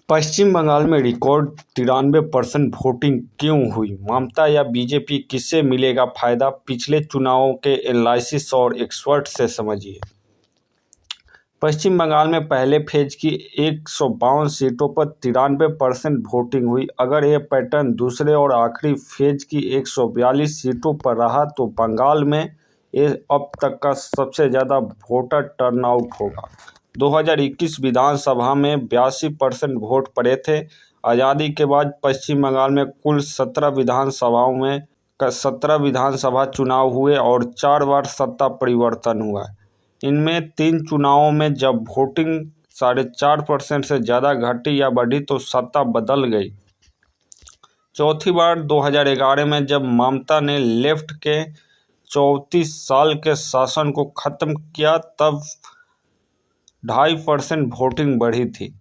पश्चिम बंगाल में record 93% voting क्यों हुई? ममता या बीजेपी, किससे मिलेगा फायदा? पिछले चुनावों के एनालिसिस और एक्सपर्ट से समझिए। पश्चिम बंगाल में पहले फेज की 152 सीटों पर 93% वोटिंग हुई। अगर यह पैटर्न दूसरे और आखिरी फेज की 142 सीटों पर रहा तो बंगाल में ये अब तक का सबसे ज़्यादा वोटर टर्नआउट होगा। 2021 विधानसभा में 82% वोट पड़े थे। आज़ादी के बाद पश्चिम बंगाल में कुल 17 विधानसभा चुनाव हुए और 4 बार सत्ता परिवर्तन हुआ। इनमें 3 चुनावों में जब वोटिंग 4.5% से ज़्यादा घटी या बढ़ी तो सत्ता बदल गई। चौथी बार 2011 में जब ममता ने लेफ्ट के 34 साल के शासन को खत्म किया तब 2.5% वोटिंग बढ़ी थी।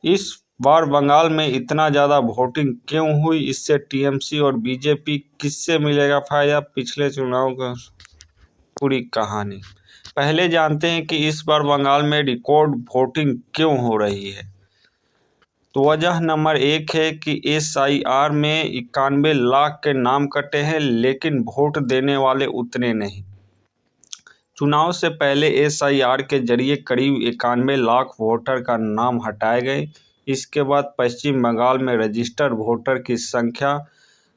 इस बार बंगाल में इतना ज़्यादा वोटिंग क्यों हुई? इससे टीएमसी और बीजेपी किससे मिलेगा फायदा? पिछले चुनाव का पूरी कहानी पहले जानते हैं कि इस बार बंगाल में रिकॉर्ड वोटिंग क्यों हो रही है। तो वजह नंबर 1 है कि SIR में 91 लाख के नाम कटे हैं, लेकिन वोट देने वाले उतने नहीं। चुनाव से पहले SIR के जरिए करीब 91 लाख वोटर का नाम हटाए गए। इसके बाद पश्चिम बंगाल में रजिस्टर्ड वोटर की संख्या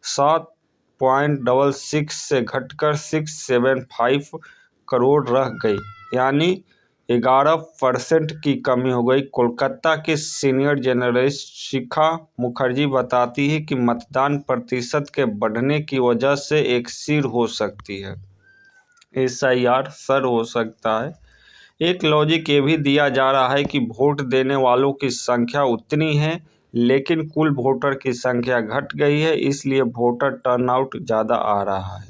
7.66 से घटकर 675 करोड़ रह गई, यानी 11% की कमी हो गई। कोलकाता की सीनियर जर्नलिस्ट शिखा मुखर्जी बताती है कि मतदान प्रतिशत के बढ़ने की वजह से एक सिर हो सकती है, SIR सर हो सकता है। एक लॉजिक ये भी दिया जा रहा है कि वोट देने वालों की संख्या उतनी है, लेकिन कुल वोटर की संख्या घट गई है, इसलिए वोटर टर्नआउट ज़्यादा आ रहा है।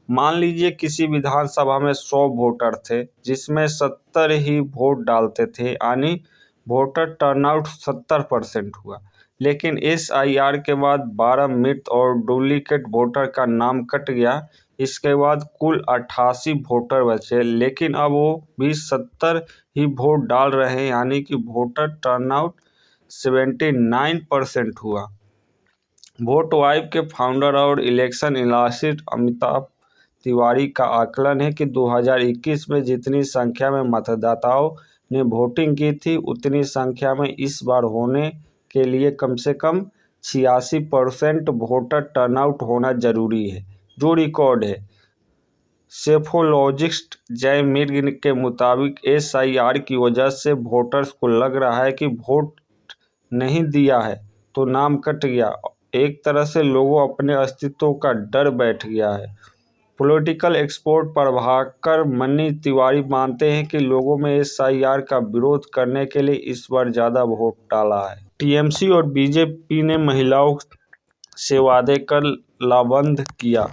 मान लीजिए किसी विधानसभा में 100 वोटर थे, जिसमें 70 ही वोट डालते थे, यानी वोटर टर्नआउट 70% हुआ। लेकिन SIR के बाद 12 मृत और डुप्लीकेट वोटर का नाम कट गया। इसके बाद कुल 88 वोटर बचे, लेकिन अब वो भी 70 ही वोट डाल रहे हैं, यानी कि वोटर टर्नआउट 79% हुआ। वोट वाइब के फाउंडर और इलेक्शन एनालिस्ट अमिताभ तिवारी का आकलन है कि 2021 में जितनी संख्या में मतदाताओं ने वोटिंग की थी, उतनी संख्या में इस बार होने के लिए कम से कम 86% वोटर टर्नआउट होना जरूरी है, जो रिकॉर्ड है। सेफोलॉजिस्ट जय मिर्ग के मुताबिक SIR की वजह से वोटर्स को लग रहा है कि वोट नहीं दिया है तो नाम कट गया। एक तरह से लोगों अपने अस्तित्व का डर बैठ गया है। Political expert Prabhakar money Tiwari मानते हैं कि लोगों में SIR का विरोध करने के लिए इस बार ज़्यादा वोट डाला है। टीएमसी और बीजेपी ने महिलाओं से वादे कर लामबंद किया।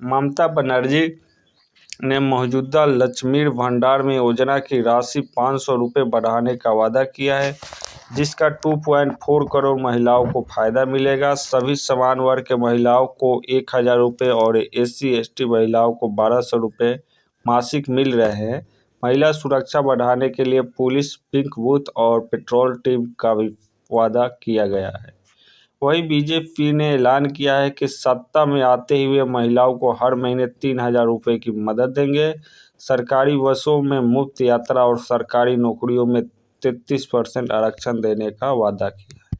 ममता बनर्जी ने मौजूदा लक्ष्मी भंडार में योजना की राशि 500 रुपये बढ़ाने का वादा किया है, जिसका 2.4 करोड़ महिलाओं को फायदा मिलेगा। सभी समान वर्ग के महिलाओं को 1000 रुपये और SC/ST महिलाओं को 1200 रुपये मासिक मिल रहे हैं। महिला सुरक्षा बढ़ाने के लिए पुलिस पिंक बूथ और पेट्रोल टीम का भी वादा किया गया है। वहीं बीजेपी ने ऐलान किया है कि सत्ता में आते हुए महिलाओं को हर महीने 3000 रुपये की मदद देंगे। सरकारी बसों में मुफ्त यात्रा और सरकारी नौकरियों में 33% आरक्षण देने का वादा किया है।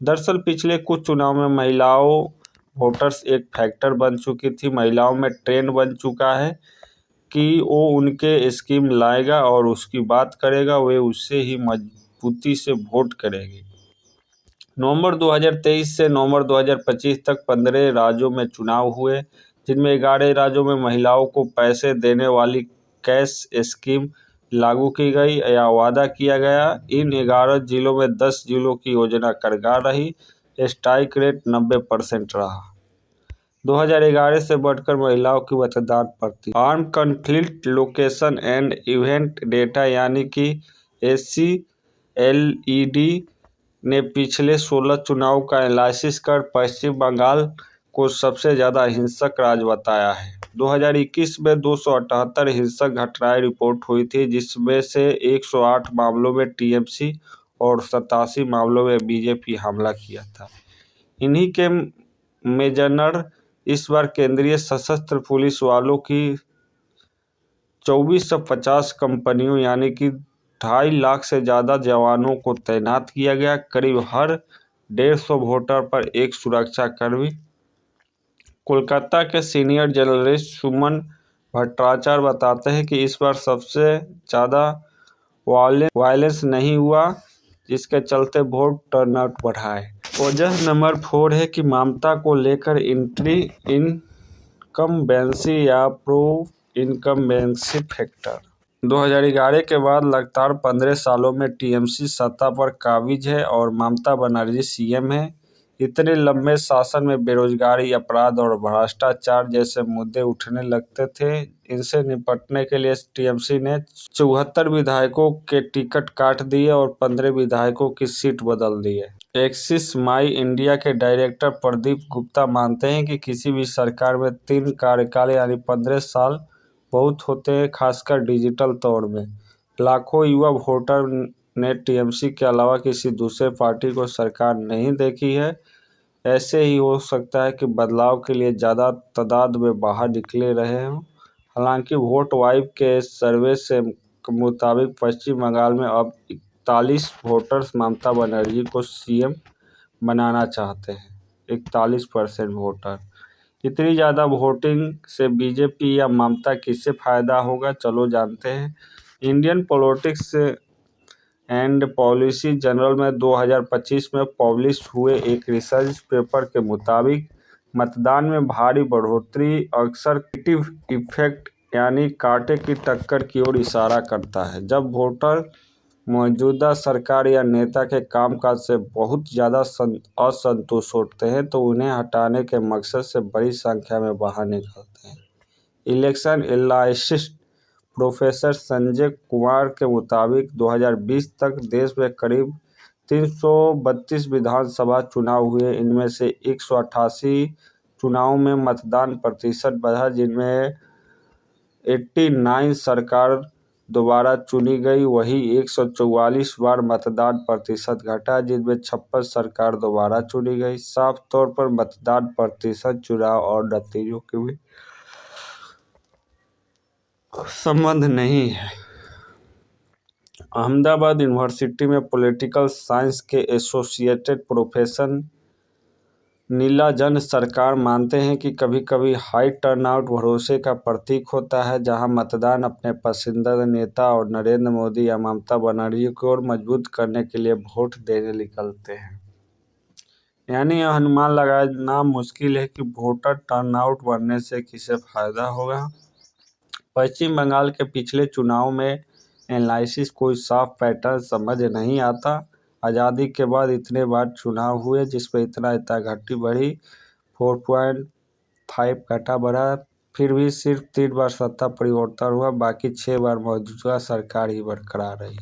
दरअसल पिछले कुछ चुनाव में महिलाओं वोटर्स एक फैक्टर बन चुकी थी। महिलाओं में ट्रेंड बन चुका है कि वो उनके स्कीम लाएगा और उसकी बात करेगा, वे उससे ही मजबूती से वोट करेगी। नवंबर 2023 से नवंबर 2025 तक 15 राज्यों में चुनाव हुए, जिनमें 11 राज्यों में महिलाओं को पैसे देने वाली कैश स्कीम लागू की गई या वादा किया गया। इन 11 जिलों में 10 जिलों की योजना कारगर रही। स्ट्राइक रेट 90% रहा। 2011 से बढ़कर महिलाओं की मतदान प्रतिशत। Arm conflict location and event data यानी कि ACLED ने पिछले 16 चुनाव का एनालिसिस कर पश्चिम बंगाल को सबसे ज़्यादा हिंसक राज्य बताया है। 2021 में 278 हिंसक घटनाएं रिपोर्ट हुई थी, जिसमें से 108 मामलों में टीएमसी और 87 मामलों में बीजेपी हमला किया था। इन्हीं के मेजनर इस बार केंद्रीय सशस्त्र पुलिस वालों की 2450 कंपनियों यानी कि 2.5 लाख से ज़्यादा जवानों को तैनात किया गया। करीब हर 150 वोटर पर एक सुरक्षाकर्मी। कोलकाता के सीनियर जर्नलिस्ट सुमन भट्टाचार्य बताते हैं कि इस बार सबसे ज़्यादा वायलेंस नहीं हुआ, जिसके चलते वोट टर्नआउट बढ़ा है। वजह नंबर 4 है कि ममता को लेकर एंटी इनकम्बेंसी या प्रो इनकम्बेंसी फैक्टर। 2011 के बाद लगातार 15 सालों में टीएमसी सत्ता पर काबिज है और ममता बनर्जी सीएम है। इतने लंबे शासन में बेरोजगारी, अपराध और भ्रष्टाचार जैसे मुद्दे उठने लगते थे। इनसे निपटने के लिए टीएमसी ने 74 विधायकों के टिकट काट दिए और 15 विधायकों की सीट बदल दी है। एक्सिस माई इंडिया के डायरेक्टर प्रदीप गुप्ता मानते हैं कि किसी भी सरकार में 3 कार्यकाल यानी 15 साल बहुत होते हैं, खासकर डिजिटल तौर में। लाखों युवा वोटर ने टीएमसी के अलावा किसी दूसरे पार्टी को सरकार नहीं देखी है। ऐसे ही हो सकता है कि बदलाव के लिए ज़्यादा तादाद में बाहर निकले रहे हों। हालांकि वोट वाइब के सर्वे से मुताबिक पश्चिम बंगाल में अब 41 वोटर्स ममता बनर्जी को सीएम बनाना चाहते हैं। 41% वोटर। इतनी ज़्यादा वोटिंग से बीजेपी या ममता किससे फायदा होगा, चलो जानते हैं। Indian politics and policy journal में 2025 में पब्लिश हुए एक रिसर्च पेपर के मुताबिक मतदान में भारी बढ़ोतरी अक्सर नेगेटिव इफेक्ट यानी कांटे की टक्कर की ओर इशारा करता है। जब वोटर मौजूदा सरकार या नेता के कामकाज से बहुत ज़्यादा असंतुष्ट होते हैं तो उन्हें हटाने के मकसद से बड़ी संख्या में बाहर निकलते हैं। Election analyst professor Sanjay Kumar के मुताबिक 2020 तक देश में करीब 332 विधानसभा चुनाव हुए। इनमें से 188 चुनावों में मतदान प्रतिशत बढ़ा, जिनमें 89 सरकार दोबारा चुनी गई। वहीं 144 बार मतदान प्रतिशत घटा, जिनमें 56 सरकार दोबारा चुनी गई। साफ तौर पर मतदान प्रतिशत चुनाव और नतीजों के भी संबंध नहीं है। अहमदाबाद यूनिवर्सिटी में पॉलिटिकल साइंस के एसोसिएटेड प्रोफेसर नीलाजन सरकार मानते हैं कि कभी-कभी हाई टर्नआउट भरोसे का प्रतीक होता है, जहां मतदान अपने पसंदीदा नेता और नरेंद्र मोदी या ममता बनर्जी को और मजबूत करने के लिए वोट देने निकलते हैं। यानी यह अनुमान लगाना मुश्किल है कि वोटर टर्नआउट बढ़ने से किसे फायदा होगा। पश्चिम बंगाल के पिछले चुनाव में एनालिसिस कोई साफ पैटर्न समझ नहीं आता। आज़ादी के बाद इतने बार चुनाव हुए जिसमें इतना घटी बढ़ी, 4.5 घटा बढ़ा, फिर भी सिर्फ 3 बार सत्ता परिवर्तन हुआ, बाकी 6 बार मौजूदा सरकार ही बरकरार रही।